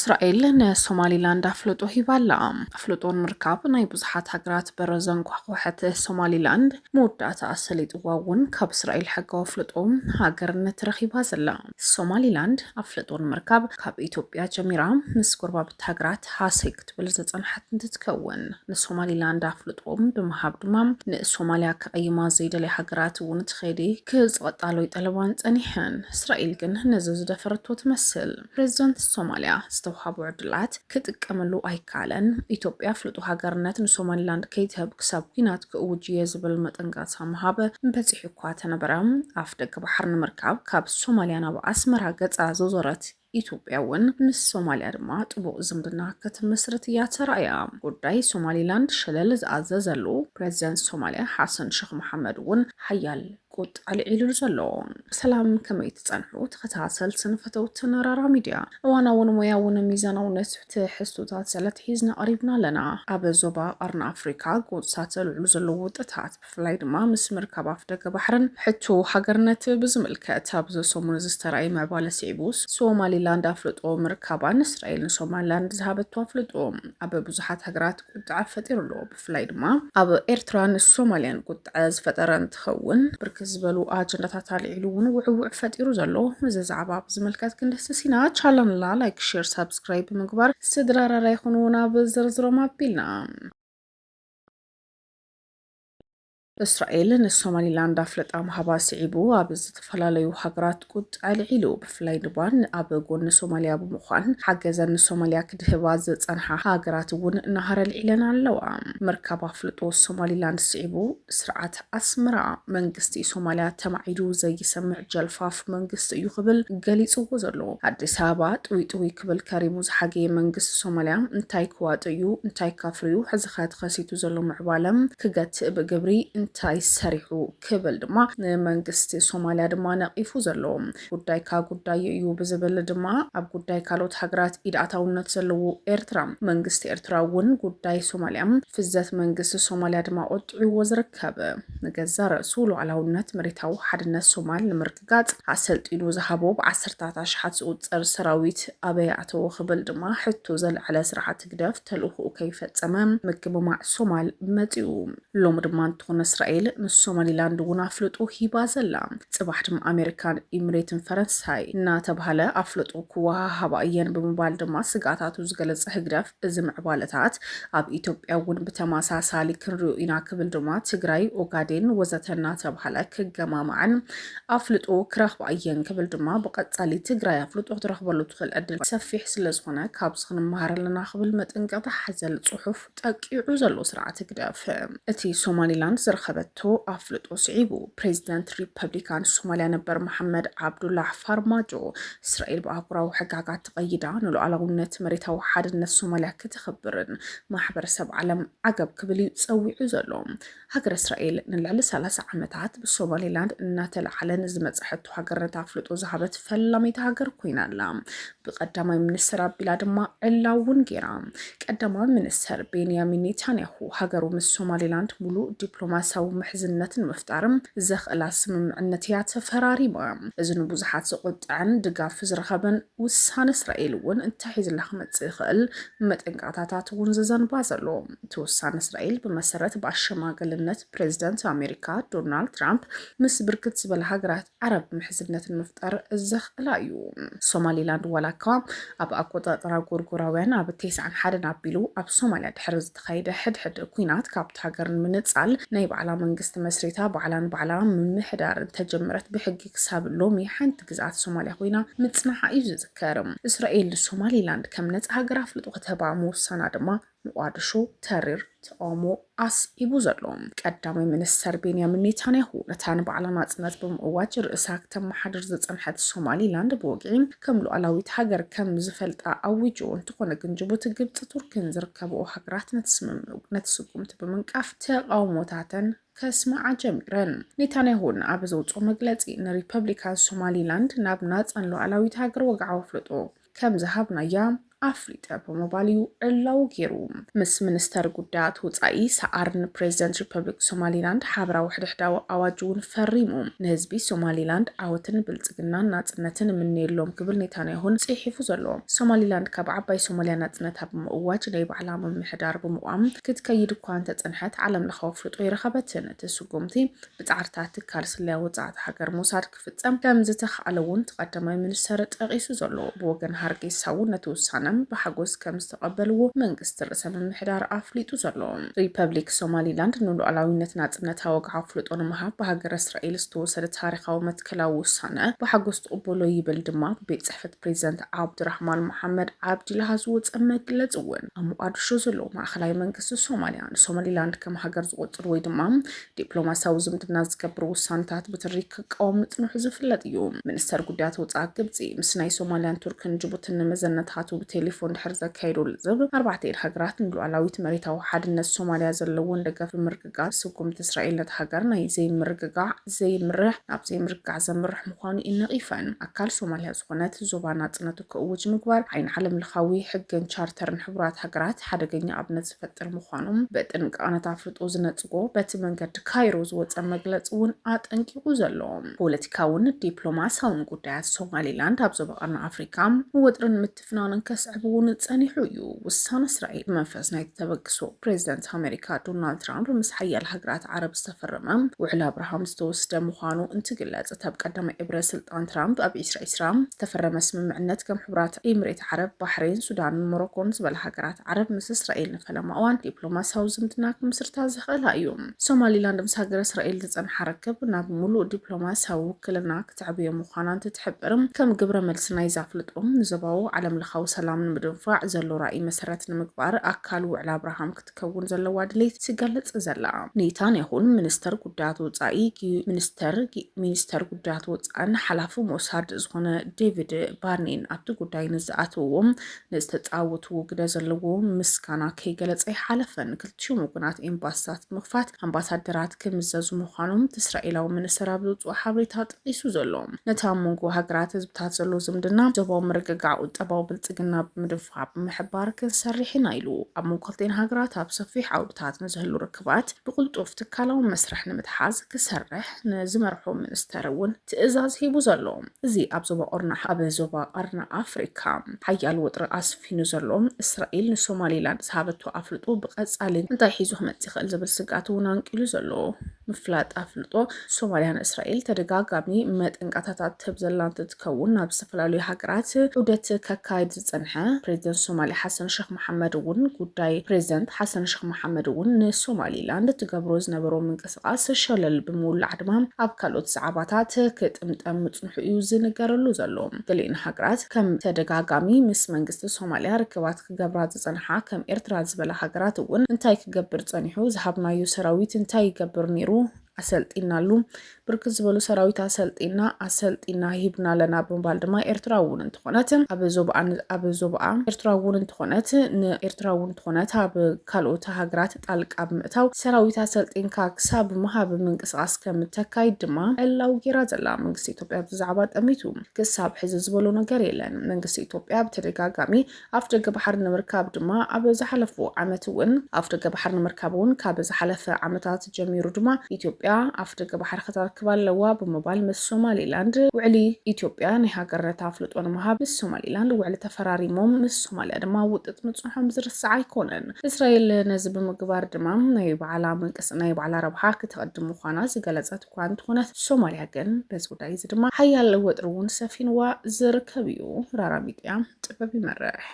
እስራኤል ንሶማሊላንድ ኣፍልጦ ሂባላ ኣፍልጦን ምርካብ ናይ ብዙሓት ሃገራት በረዘን ኳሕኩሕት ሶማሊላንድ መወዳእታ ሰሊጥዋ እውን ካብ እስራኤል ሕጋዊ ኣፍልጦም ሃገርነት ረኺባ ዘላ ሶማሊላንድ ኣፍልጦን ምርካብ ካብ ኢትዮጵያ ጀሚራ ምስ ጎረባብቲ ሃገራት ሃሰይ ክትብል ዝፀንሐት እንትትከውን ንሶማሊላንድ ኣፍልጦም ብምሃብ ድማ ንሶማልያ ከቀይማ ዘይደለይ ሃገራት እውን ትኸይዲ ክዝቀጣሎ ይጠለባን ፀኒሐን እስራኤል ግን ነዚ ዝደፈረቶ ትመስል ፕሬዚደንት ሶማልያ ዝተውሃቡ ዕድላት ክጥቀመሉ ኣይካለን ኢትዮጵያ ፍልጡ ሃገርነት ንሶማሊላንድ ከይትህብ ክሳብ ኩናት ክእውጅየ ዝብል መጠንቀቕታ ምሃብ በፂሑ እኳ ተነበረ ኣፍ ደገ ባሕሪ ንምርካብ ካብ ሶማልያ ናብ ኣስመራ ገፃ ዘዞረት ኢትዮጵያ እውን ምስ ሶማልያ ድማ ጥቡቅ ዝምድና ክትምስርት እያ ተራእያ ጉዳይ ሶማሊላንድ ሸለል ዝኣዘዘሉ ፕሬዚደንት ሶማልያ ሓሰን ሼክ መሐመድ እውን ሓያል ቁጥ ኣልዒሉ ዘሎ ሰላም ከመይ ትጸንሑ ተኸታተልትን ፈተውትን ራራ ሚድያ እዋናውን ሞያውን ሚዛናውነት ትሕዝቶታት ዘለት ሒዝና ቀሪብና ኣለና ኣብ ዞባ ቀርኒ ኣፍሪካ ጎንፅታት ዘልዕሉ ዘለዉ ውጥታት ብፍላይ ድማ ምስ ምርካብ ኣፍ ደገ ባሕርን ሕቱ ሃገርነት ብዝምልከት ኣብ ሰሙን ዝተረኣየ ምዕባለ ስዒቡስ ሶማሊላንድ ኣፍልጦ ምርካባን እስራኤል ንሶማሊላንድ ዝሃበቶ ኣፍልጦ ኣብ ብዙሓት ሃገራት ቁጥዕ ፈጢሩሎ ብፍላይ ድማ ኣብ ኤርትራን ሶማልያን ቁጥዕ ዝፈጠረ እንትኸውን ብርክ ዝበሉ ኣጀንዳታት ኣልዒሉ እውን ውዕውዕ ፈጢሩ ዘሎ እዚ ዛዕባ ብዝምልከት ክንደስሲና ቻለንላ ላይክ ሼር ሰብስክራይብ ምግባር ስድራራራ ይኹኑ ናብ ዝርዝሮም ኣቢልና እስራኤል ንሶማሊላንድ ኣፍልጣ ምሃባ ስዒቡ ኣብ ዝተፈላለዩ ሃገራት ቁጥዕ ኣልዒሉ ብፍላይ ድማ ኣብ ጎኒ ሶማልያ ብምዃን ሓገዘን ንሶማልያ ክድህባ ዝፀንሓ ሃገራት እውን እናሃረ ኣልዒለን ኣለዋ ምርካብ ኣፍልጦ ሶማሊላንድ ስዒቡ ስርዓት ኣስመራ መንግስቲ ሶማልያ ተማዒዱ ዘይሰምዕ ጀልፋፍ መንግስቲ እዩ ክብል ገሊፅዎ ዘሎ ኣዲስ ኣበባ ጥውይ ክብል ከሪሙ ዝሓገየ መንግስቲ ሶማልያ እንታይ ክዋጥዩ እንታይ ካፍርዩ ሕዚ ከሲቱ ዘሎ ምዕባለም ክገትእ ብግብሪ እንታይ ሰሪሑ ክብል ድማ መንግስቲ ሶማልያ ድማ ነቂፉ ዘሎ ጉዳይ ጉዳይ እዩ ብዝብል ድማ ኣብ ጉዳይ ካልኦት ሃገራት ኢድኣታውነት ዘለዎ ኤርትራ መንግስቲ ኤርትራ እውን ጉዳይ ሶማልያ ፍዘት መንግስቲ ሶማልያ ድማ ቆጥዕዎ ዝርከብ ንገዛ ርእሱ ሉዓላውነት መሬታዊ ሓድነት ሶማል ንምርግጋፅ ኣሰልጢኑ ዝሃቦ ብዓሰርታት ኣሽሓት ዝቁፀር ሰራዊት ኣበይ ኣተዎ ክብል ድማ ሕቶ ዘለዓለ ስራሕቲ ግደፍ ተልእኽኡ ከይፈፀመ ምግብማዕ ሶማል መፂኡ ሎሚ ድማ እንትኾነ እስራኤል ንሶማሊላንድ እውን ኣፍልጦ ሂባ ዘላ ጽባሕ ድማ ኣሜሪካን ኢሚሬትን ፈረንሳይ እናተባሃለ ኣፍልጦ ክወሃሃባ እየን ብምባል ድማ ስጋታቱ ዝገለጸ ህግደፍ እዚ ምዕባለታት ኣብ ኢትዮጵያ እውን ብተመሳሳሊ ክንሪኦ ኢና ክብል ድማ ትግራይ ኦጋዴን ወዘተ እናተባሃለ ክገማማዕን ኣፍልጦ ክረኽባ እየን ክብል ድማ ብቐጻሊ ትግራይ ኣፍልጦ ክትረኽበሉ ትኽእል ዕድል ሰፊሕ ስለዝኾነ ካብዚ ክንመሃር ኣለና ክብል መጠንቀቕታ ሓዘል ጽሑፍ ጠቂዑ ዘሎ ስርዓት ህግደፍ እቲ ሶማሊላንድ ዝረኸበቶ ኣፍልጦ ስዒቡ ፕሬዚደንት ሪፐብሊካን ሶማልያ ነበር መሐመድ ዓብዱላህ ፋርማጆ እስራኤል ብኣህጉራዊ ሕግጋት ተቐይዳ ንሉዓላውነት መሬታዊ ሓድነት ሶማልያ ክትኽብርን ማሕበረሰብ ዓለም ዓገብ ክብል ፀዊዑ ዘሎ ሃገር እስራኤል ንልዕሊ 30 ዓመታት ብሶማሊላንድ እናተላዓለን ዝመፅሐቱ ሃገርነት ኣፍልጦ ዝሃበት ፈላመይቲ ሃገር ኮይና ኣላ ብቀዳማይ ሚኒስትር ኣቢላ ድማ ዕላውን ጌራ ቀዳማይ ሚኒስትር ቤንያሚን ኔታንያሁ ሃገሩ ምስ ሶማሊላንድ ሙሉእ ዲፕሎማሲያዊ ምሕዝነትን ምፍጣርም ዘኽእላ ስምምዕነት እያ ተፈራሪማ እዚ ንብዙሓት ዝቁጥዕን ድጋፍ ዝረኸበን ውሳነ እስራኤል እውን እንታይ ሒዝላ ክመፅእ ይኽእል መጠንቀቕታታት እውን ዝዘንባ ዘሎ እቲ ውሳነ እስራኤል ብመሰረት ብኣሸማገልነት ፕሬዚደንት ኣሜሪካ ዶናልድ ትራምፕ ምስ ብርክት ዝበለ ሃገራት ዓረብ ምሕዝነትን ምፍጣር ዘኽእላ እዩ ሶማሊላንድ ዋላካ ኣብ ኣቆጣጥራ ጎርጎራውያን ኣብ 91 ኣቢሉ ኣብ ሶማልያ ድሕሪ ዝተኻየደ ሕድሕድ ኩናት ካብቲ ሃገር ምንፃል ናይ ባዕላ መንግስቲ መስሬታ ባዕላን ባዕላ ምምሕዳር ተጀመረት ብሕጊ ክሳብ ሎሚ ሓንቲ ግዛት ሶማልያ ኮይና ምጽናሓ እዩ ዝዝከር እስራኤል ሶማሊላንድ ከም ነፃ ሃገር ኣፍልጦ ክትህባ ምውሳና ድማ መቋድሾ ተሪር ተቃውሞ ኣስዒቡ ዘሎ ቀዳማይ ሚኒስትር ቤንያሚን ኔታንያሁ ነታን ባዕላ ናጽነት ብምእዋጅ ርእሳ ከተመሓድር ዝጸንሐት ሶማሊላንድ ብወግዒ ከም ሉዓላዊት ሃገር ከም ዝፈልጣ ኣዊጁ እንትኾነ ግን ጅቡቲ ግብፂ ቱርክን ዝርከብኦ ሃገራት ነትስጉምቲ ብምንቃፍ ተቃውሞታተን ከስማዓ ጀሚረን ኔታንያሁን ኣብ ዘውፅኦ መግለፂ ንሪፐብሊካን ሶማሊላንድ ናብ ናጽን ሉዓላዊት ሃገር ወግዓዊ ኣፍልጦ ከም ዝሃብናያ ኣፍሪጠ ብምባል እዩ ዕላው ገይሩ ምስ ሚኒስተር ጉዳያት ወፃኢ ሰዓርን ፕሬዚደንት ሪፐብሊክ ሶማሊላንድ ሓበራዊ ሕድሕዳዊ ኣዋጅ እውን ፈሪሙ ንህዝቢ ሶማሊላንድ ዓወትን ብልጽግናን ናጽነትን ምንየሎም ክብል ኔታንያሁን ጽሒፉ ዘሎ ሶማሊላንድ ካብ ዓባይ ሶማልያ ናጽነታ ብምእዋጅ ናይ ባዕላ ምምሕዳር ብምቋም ክትከይድ እኳ እንተጸንሐት ዓለም ለኻዊ ፍልጦ ይረኸበትን ትስጉምቲ ብጻዕርታት ትካል ስለያ ወጻእቲ ሃገር ሞሳድ ክፍጸም ከም ዝተኻኣለ እውን ተቐዳማይ ሚኒስተር ጠቒሱ ዘሎ ብወገን ሃርጌሳ እውን ነቲ ውሳነ ብሓጎስ ከም ዝተቐበልዎ መንግስቲ ርእሰ ምምሕዳር ኣፍሊጡ ዘሎ ሪፐብሊክ ሶማሊላንድ ንሉዓላዊነት ናጽነታዊ ወግዓዊ ፍልጦ ንምሃብ ብሃገር እስራኤል ዝተወሰደ ታሪኻዊ መትከላዊ ውሳነ ብሓጎስ ተቐበሎ ይብል ድማ ቤት ጽሕፈት ፕሬዚደንት ዓብድራሕማን መሐመድ ዓብድላህ ዝወፀ መግለጽ እውን ኣብ ሞቃዲሾ ዘሎ ማእኸላይ መንግስቲ ሶማልያ ሶማሊላንድ ከም ሃገር ዝቆጽር ወይ ድማ ዲፕሎማሲያዊ ዝምድና ዝገብር ውሳነታት ብትሪ ክቃወም ንጥንሑ ዝፍለጥ እዩ ሚኒስተር ጉዳያት ወጻኢ ግብጺ ምስ ናይ ሶማልያን ቱርክን ጅቡትን መዘነታቱ ብቴሌፎን ድሕር ዘካይዶል ዝብ ኣርባዕተን ሃገራት ንሉዓላዊት መሬታዊ ሓድነት ሶማልያ ዘለዎን ደገፍ ምርግጋዕ ስጉምቲ እስራኤል ነቲ ሃገር ናይ ዘይምርሕ ናብ ዘይምርጋዕ ዘምርሕ ምዃኑ ይነቒፈን ኣካል ሶማልያ ዝኾነት ዞባ ናጽነቱ ክእውጅ ምግባር ዓይን ዓለም ለኻዊ ሕግን ቻርተርን ሕቡራት ሃገራት ሓደገኛ ኣብነት ዝፈጥር ምዃኑም በጥንቃ ነታፍልጦ ዝነጽጎ በቲ መንገዲ ካይሮ ዝወፀ መግለጽ እውን ኣጠንቂቁ ዘሎ ፖለቲካውን ዲፕሎማሲያውን ጉዳያት ሶማሊላንድ ኣብ ዞባ ቀርኒ አፍሪካ ወጥርን ምትፍናንን ከስዕብውን ጸኒሑ እዩ ውሳነ እስራኤል መንፈስ ናይ ተበግሶ ፕሬዚደንት ኣሜሪካ ዶናልድ ትራምፕ ምስ ሓያል ሃገራት ዓረብ ዝተፈረመ ውዕል አብርሃም ዝተወስደ ምዃኑ እንትግለጽ ኣብ ቀዳማይ ዕብረ ስልጣን ትራምፕ ኣብ 2020 ዝተፈረመ ስምምዕነት ከም ሕቡራት ኤምሬት ዓረብ ባህሬን ሱዳን ሞሮኮን ዝበለ ሃገራት ዓረብ ምስ እስራኤል ንፈለማ እዋን ዲፕሎማሲያዊ ዝምድና ክምስርታ ዝኽእላ እዩ ሶማሊላንድ ምስ ሃገር እስራኤል ዝጸንሐ ርክብ ናብ ሙሉእ ዲፕሎማሲያዊ ውክልና ክትዕብዮ ምዃና እንትትሕብርም ከም ግብረ መልሲ ናይ ዛፍልጦም ንዞባዊ ዓለም ለኻዊ ሰላም ንምድንፋዕ ዘሎ ራእይ መሰረት ንምግባር ኣካል ውዕል አብርሃም ክትከውን ዘለዋ ድሌት ትገልጽ ዘላ ኔታንያሁን ሚኒስተር ጉዳያት ወጻኢ ሚኒስተር ጉዳያት ወጻኢን ሓላፊ ሞሳድ ዝኾነ ዴቪድ ባርኒን ኣብቲ ጉዳይ ንዝኣትውዎም ንዝተጻወትዎ ግደ ዘለዎ ምስጋና ከይገለጸ ይሓለፈን ክልቲኦም ወገናት ኤምባሲታት ምኽፋት ኣምባሳደራት ክምዘዙ ምዃኖም እስራኤላዊ ሚኒስተር ኣብ ዘውፅኦ ሓበሬታ ጠቒሱ ዘሎ ነታ መንጎ ሃገራት ህዝብታት ዘሎ ዝምድና ዞባዊ ምርግጋዕ ቁጠባዊ ብልጽግና ብምድንፋዕ ብምሕባር ክንሰርሕ ኢና ኢሉ ኣብ መንጎ ክልቲአን ሃገራት ኣብ ሰፊሕ ዓውድታት ንዝህሉ ርክባት ብቕልጡፍ ትካላዊ መስርሕ ንምትሓዝ ክሰርሕ ንዝመርሖ ሚኒስተር እውን ትእዛዝ ሂቡ ዘሎ እዚ ኣብ ዞባ ቀርኒ ኣፍሪካ ሓያል ወጥሪ ኣስፊኑ ዘሎ እስራኤል ንሶማሊላንድ ዝሃበቶ ኣፍልጦ ብቐጻሊ እንታይ ሒዙ ክመጽእ ይኽእል ዝብል ስጋት እውን አንቂሉ ዘሎ ምፍላጥ ኣፍልጦ ሶማልያን እስራኤል ተደጋጋሚ መጠንቀታታት ትህብ ዘላ እንትትከውን ናብ ዝተፈላለዩ ሃገራት ዑደት ከካይድ ዝጸንሐ ፕሬዚደንት ሶማሊያ ሓሰን ሼክ መሐመድ እውን ንሶማሊላንድ ትገብሮ ዝነበሮ ምንቅስቃስ ሸለል ብምውላዕ ድማ ኣብ ካልኦት ዛዕባታት ክጥምጠም ምጽንሑ እዩ ዝነገረሉ ዘሎ ገሊአን ሃገራት ከም ተደጋጋሚ ምስ መንግስቲ ሶማልያ ርክባት ክገብራ ዝጸንሓ ከም ኤርትራ ዝበለ ሃገራት እውን እንታይ ክገብር ጸኒሑ ዝሃብናዮ ሰራዊት እንታይ ይገብር ነይሩ ኣሰልጢናሉ ብርክት ዝበሉ ሰራዊት ኣሰልጢና ሂብና ለና ብምባል ድማ ኤርትራ እውን እንትኾነት ኣብ ዞባ ኤርትራ እውን እንትኾነት ኣብ ካልኦት ሃገራት ጣልቃ ብምእታው ሰራዊት ኣሰልጢንካ ክሳብ ምሃብ ምንቅስቃስ ከም ተካይድ ድማ ዕላው ጌራ ዘላ መንግስቲ ኢትዮጵያ ብዛዕባ ጠሚቱ ክሳብ ሕዚ ዝበሎ ነገር የለን መንግስቲ ኢትዮጵያ ብተደጋጋሚ ኣፍ ደገ ባሕሪ ንምርካብ ድማ ኣብ ዝሓለፉ ዓመት እውን ኣፍ ደገ ባሕሪ ንምርካብ እውን ካብ ዝሓለፈ ዓመታት ጀሚሩ ድማ ኢትዮጵያ ኣፍ ደገ ባሕሪ ክትረክብ ኣለዋ ብምባል ምስ ሶማሊላንድ ውዕሊ ኢትዮጵያ ናይ ሃገርነት ኣፍልጦ ንምሃብ ምስ ሶማሊላንድ ውዕሊ ተፈራሪሞም ምስ ሶማልያ ድማ ውጥጥ ምጽንሖም ዝርስዕ ኣይኮነን እስራኤል ነዚ ብምግባር ድማ ናይ ባዕላ ረብሓ ክትቀድም ምዃና ዝገለጸት እኳ እንትኾነት ሶማልያ ግን በዚ ጉዳይ እዚ ድማ ሓያል ወጥሪ እውን ሰፊንዋ ዝርከብ እዩ ራራ ሚድያ ጥበብ ይመርሕ